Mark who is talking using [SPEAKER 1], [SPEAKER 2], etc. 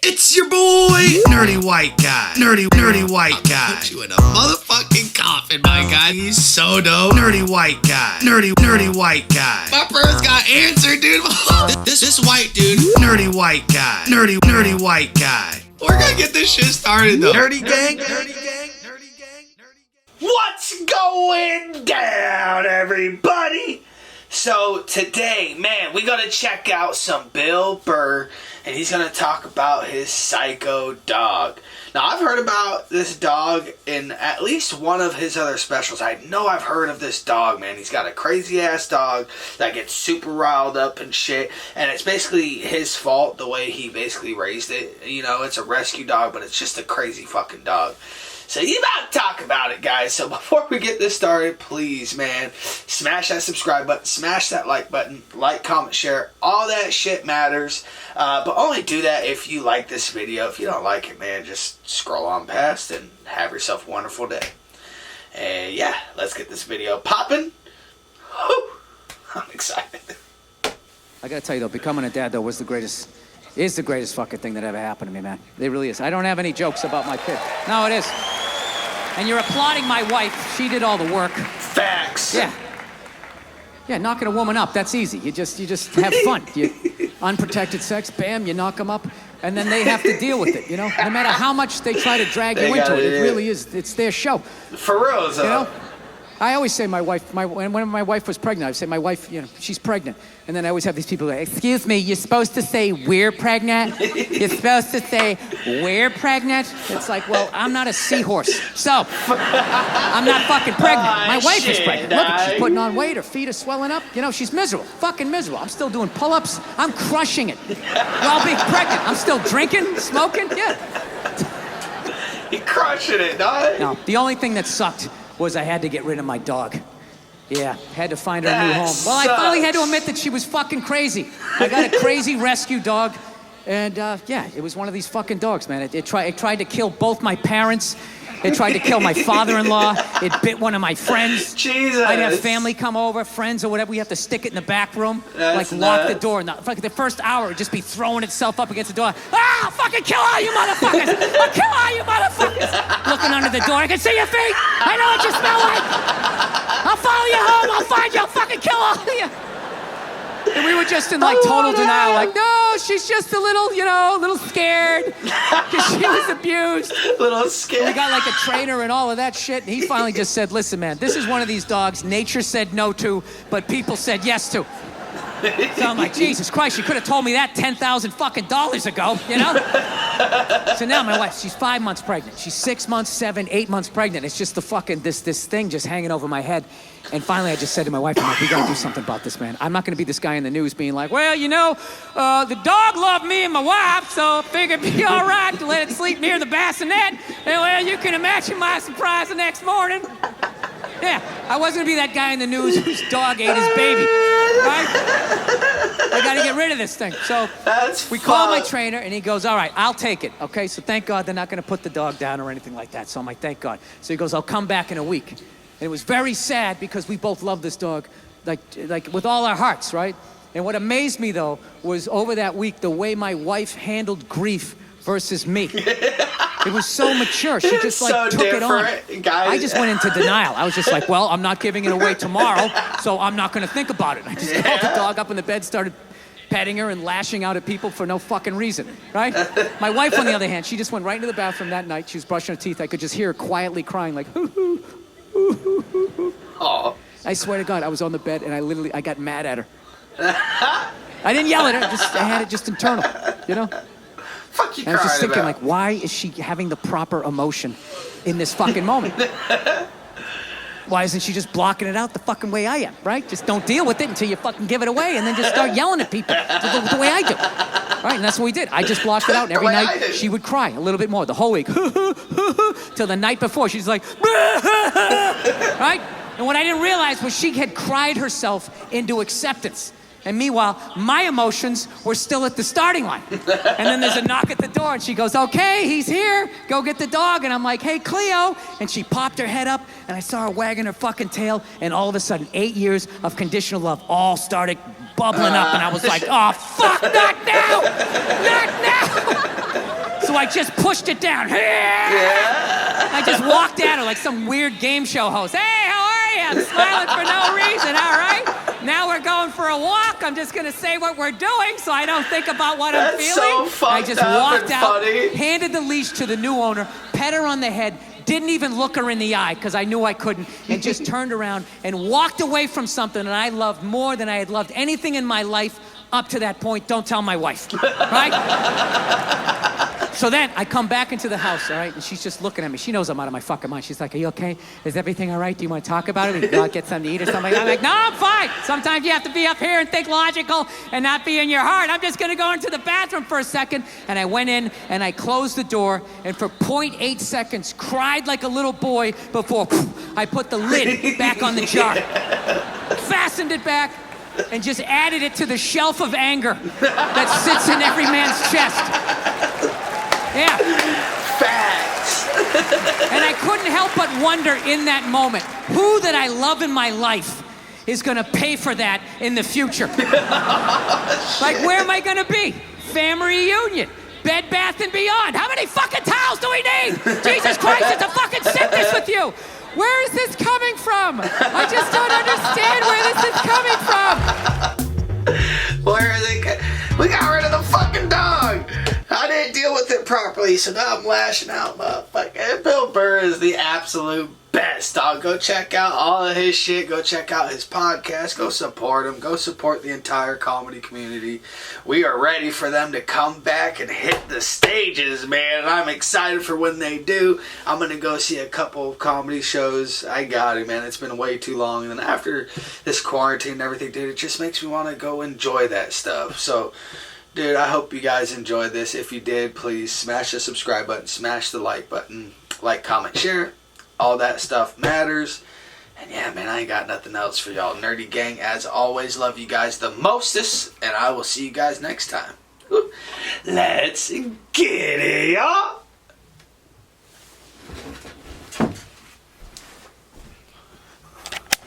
[SPEAKER 1] It's your boy, Nerdy White Guy. Nerdy White Guy. Put you in a motherfucking coffin, my guy. He's so dope. Nerdy White Guy. Nerdy White Guy. My first got answered, dude. this white dude. Nerdy White Guy. Nerdy White Guy. We're gonna get this shit started, though. Nerdy gang.
[SPEAKER 2] What's going down, everybody? So today, man, we gotta check out some Bill Burr, and he's gonna talk about his psycho dog. Now, I've heard about this dog in at least one of his other specials. I know I've heard of this dog, man. He's got a crazy-ass dog that gets super riled up and shit, and it's basically his fault the way he basically raised it. You know, it's a rescue dog, but it's just a crazy fucking dog. So you about to talk about it, guys. So before we get this started, please, man, smash that subscribe button, smash that like button, like, comment, share. All that shit matters. But only do that if you like this video. If you don't like it, man, just scroll on past and have yourself a wonderful day. And yeah, let's get this video popping. I'm excited.
[SPEAKER 3] I gotta tell you though, becoming a dad though is the greatest fucking thing that ever happened to me, man. It really is. I don't have any jokes about my kid. No, it is. And you're applauding my wife. She did all the work.
[SPEAKER 2] Facts.
[SPEAKER 3] Yeah. Yeah, knocking a woman up, that's easy. You just have fun. You unprotected sex, bam, you knock them up, and then they have to deal with it, you know? No matter how much they try to drag you into it, it really is, it's their show.
[SPEAKER 2] For real, though.
[SPEAKER 3] You know? I always say my wife, when my wife was pregnant, I would say my wife, you know, she's pregnant. And then I always have these people like, excuse me, you're supposed to say we're pregnant? You're supposed to say we're pregnant? It's like, well, I'm not a seahorse. So, I'm not fucking pregnant. My wife is pregnant. Look, she's putting on weight, her feet are swelling up. You know, she's miserable, fucking miserable. I'm still doing pull-ups. I'm crushing it. While being pregnant, I'm still drinking, smoking, yeah.
[SPEAKER 2] You're crushing it, dog.
[SPEAKER 3] No, the only thing that sucked was I had to get rid of my dog. Yeah, had to find her a new home. Well, I finally had to admit that she was fucking crazy. I got a crazy rescue dog, and yeah, it was one of these fucking dogs, man. It tried to kill both my parents. It tried to kill my father-in-law. It bit one of my friends.
[SPEAKER 2] Jesus.
[SPEAKER 3] I'd have family come over, friends or whatever. We have to stick it in the back room,
[SPEAKER 2] That's
[SPEAKER 3] lock
[SPEAKER 2] nuts.
[SPEAKER 3] the door. And the first hour, it'd just be throwing itself up against the door. Ah, I'll fucking kill all you motherfuckers! I'll kill all you motherfuckers! Looking under the door, I can see your feet. I know what you smell like. I'll follow you home. I'll find you. I'll fucking kill all of you. And we were just in total denial, like, no, she's just a little, you know, a little scared because she was abused.
[SPEAKER 2] Little scared.
[SPEAKER 3] We got a trainer and all of that shit, and he finally just said, listen, man, this is one of these dogs nature said no to, but people said yes to. So I'm like, Jesus Christ, you could have told me that $10,000 fucking dollars ago, you know? So now my wife, she's 5 months pregnant. She's 6 months, 7, 8 months pregnant. It's just the fucking, this thing just hanging over my head. And finally I just said to my wife, I'm like, we gotta do something about this, man. I'm not gonna be this guy in the news being like, well, you know, the dog loved me and my wife, so I figured it'd be all right to let it sleep near the bassinet. And well, you can imagine my surprise the next morning. Yeah, I wasn't gonna be that guy in the news whose dog ate his baby, right? I gotta get rid of this thing. So we call my trainer and he goes, all right, I'll take it, okay? So thank God they're not gonna put the dog down or anything like that. So I'm like, thank God. So he goes, I'll come back in a week. And it was very sad because we both love this dog, like with all our hearts, right? And what amazed me though was over that week, the way my wife handled grief versus me. It was so mature. She just took it on.
[SPEAKER 2] Guys.
[SPEAKER 3] I just went into denial. I was just like, well, I'm not giving it away tomorrow, so I'm not gonna think about it. I just called the dog up in the bed, started petting her and lashing out at people for no fucking reason, right? My wife, on the other hand, she just went right into the bathroom that night. She was brushing her teeth. I could just hear her quietly crying like, hoo hoo.
[SPEAKER 2] Oh.
[SPEAKER 3] I swear to God, I was on the bed and I got mad at her. I didn't yell at her, I had it just internal, you know?
[SPEAKER 2] Fuck you
[SPEAKER 3] and I was just thinking,
[SPEAKER 2] about?
[SPEAKER 3] why is she having the proper emotion in this fucking moment? Why isn't she just blocking it out the fucking way I am, right? Just don't deal with it until you fucking give it away and then just start yelling at people the way I do. Right, and that's what we did. I just blocked it out, and every night she would cry a little bit more, the whole week. Till the night before, she's like, right? And what I didn't realize was she had cried herself into acceptance. And meanwhile, my emotions were still at the starting line. And then there's a knock at the door, and she goes, okay, he's here. Go get the dog. And I'm like, hey, Cleo. And she popped her head up, and I saw her wagging her fucking tail. And all of a sudden, 8 years of conditional love all started bubbling up. And I was like, oh, fuck, not now. Not now. So I just pushed it down. I just walked at her like some weird game show host. Hey, how are you? I'm smiling for no reason, all right? Now we're going for a walk. I'm just going to say what we're doing so I don't think about what I'm feeling.
[SPEAKER 2] So fucked
[SPEAKER 3] I just
[SPEAKER 2] up
[SPEAKER 3] walked
[SPEAKER 2] and
[SPEAKER 3] out,
[SPEAKER 2] funny.
[SPEAKER 3] handed the leash to the new owner, pet her on the head, didn't even look her in the eye because I knew I couldn't, and just turned around and walked away from something that I loved more than I had loved anything in my life up to that point. Don't tell my wife, right? So then I come back into the house, all right, and she's just looking at me. She knows I'm out of my fucking mind. She's like, are you okay? Is everything all right? Do you want to talk about it? Or get something to eat or something? I'm like, no, I'm fine. Sometimes you have to be up here and think logical and not be in your heart. I'm just going to go into the bathroom for a second. And I went in and I closed the door and for 0.8 seconds cried like a little boy before I put the lid back on the jar. Fastened it back and just added it to the shelf of anger that sits in every man's chest. Yeah.
[SPEAKER 2] Facts.
[SPEAKER 3] And I couldn't help but wonder in that moment, who that I love in my life is gonna pay for that in the future? Like, where am I gonna be? Family reunion. Bed Bath & Beyond. How many fucking towels do we need? Jesus Christ, it's a fucking sickness with you. Where is this coming from? I just don't understand where this is coming from.
[SPEAKER 2] Where are they? We got rid of the fucking dog. I didn't deal with it properly, so now I'm lashing out, motherfucker. Bill Burr is the absolute best, dog. Go check out all of his shit. Go check out his podcast. Go support him. Go support the entire comedy community. We are ready for them to come back and hit the stages, man. And I'm excited for when they do. I'm going to go see a couple of comedy shows. I got it, man. It's been way too long. And then after this quarantine and everything, dude, it just makes me want to go enjoy that stuff. So, dude, I hope you guys enjoyed this. If you did, please smash the subscribe button, smash the like button, like, comment, share. All that stuff matters. And yeah, man, I ain't got nothing else for y'all. Nerdy gang, as always, love you guys the mostest. And I will see you guys next time. Let's get it, y'all.